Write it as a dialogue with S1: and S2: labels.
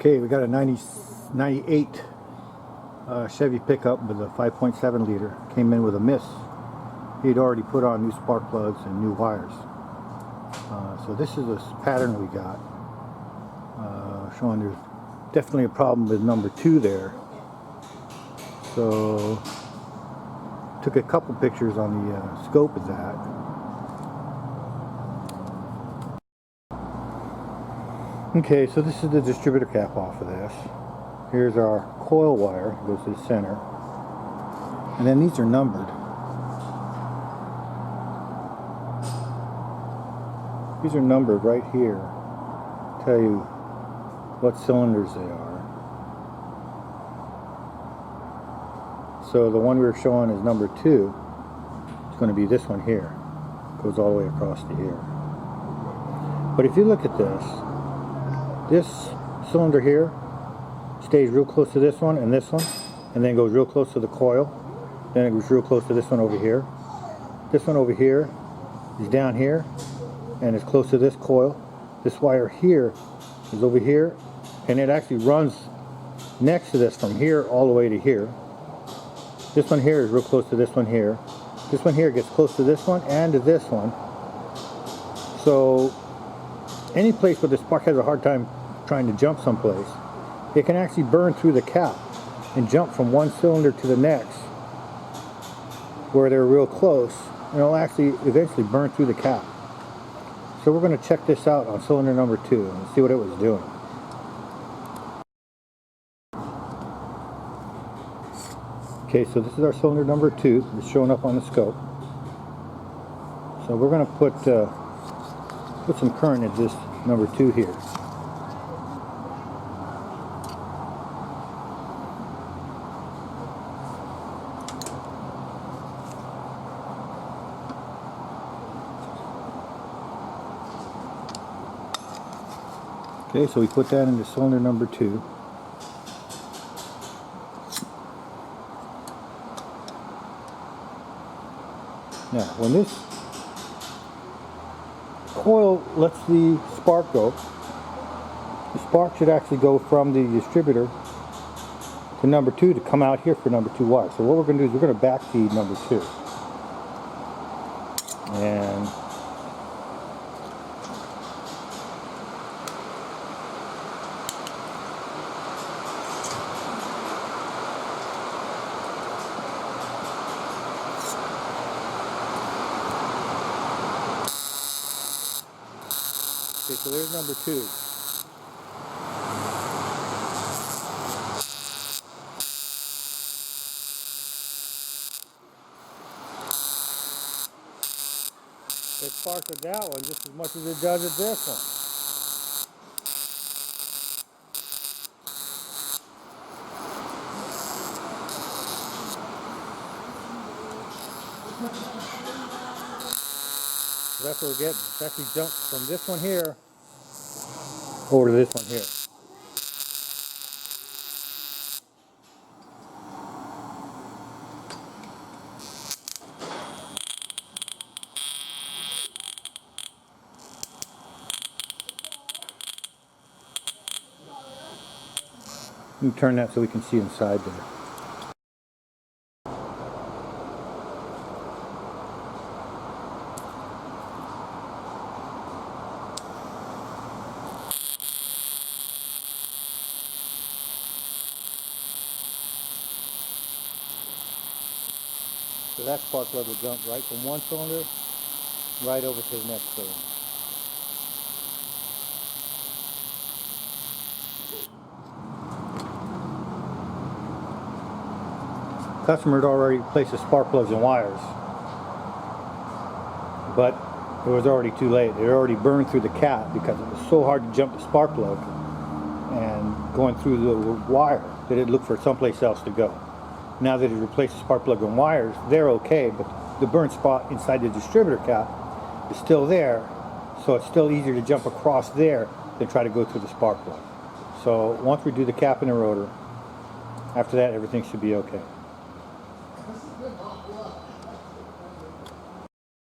S1: Okay, we got a 98 Chevy pickup with a 5.7 liter. Came in with a miss. He'd already put on new spark plugs and new wires. So this is a pattern we got, showing there's definitely a problem with number 2 there. So took a couple pictures on the scope of that. Okay, so this is the distributor cap off of this. Here's our coil wire, it goes to the center. And then these are numbered. These are numbered right here. Tell you what cylinders they are. So the one we were showing is number 2. It's going to be this one here. Goes all the way across to here. But if you look at this cylinder here stays real close to this one, and then goes real close to the coil. Then it goes real close to this one over here. This one over here is down here and is close to this coil. This wire here is over here, and it actually runs next to this from here all the way to here. This one here is real close to this one here. This one here gets close to this one and to this one. So any place where the spark has a hard time trying to jump someplace, it can actually burn through the cap and jump from one cylinder to the next where they're real close, and it'll actually eventually burn through the cap. So we're going to check this out on cylinder number 2 and see what it was doing. Okay, so this is our cylinder number 2. It's showing up on the scope. So we're going to put some current in this number 2 here. Okay, so we put that into cylinder number 2. Now, when this coil lets the spark go, the spark should actually go from the distributor to number 2 to come out here for number 2 wire. So what we're going to do is we're going to backfeed number 2. And okay, so there's number 2. It sparks at that one just as much as it does at this one. So that's what we're getting. It's actually jumped from this one here over to this one here. Let me turn that so we can see inside there. So that spark plug will jump right from one cylinder right over to the next cylinder. Customer had already replaced the spark plugs and wires, but it was already too late. It had already burned through the cap because it was so hard to jump the spark plug and going through the wire that it looked for someplace else to go. Now that it replaced the spark plug and wires, they're okay, but the burn spot inside the distributor cap is still there, so it's still easier to jump across there than try to go through the spark plug. So once we do the cap and the rotor, after that everything should be okay.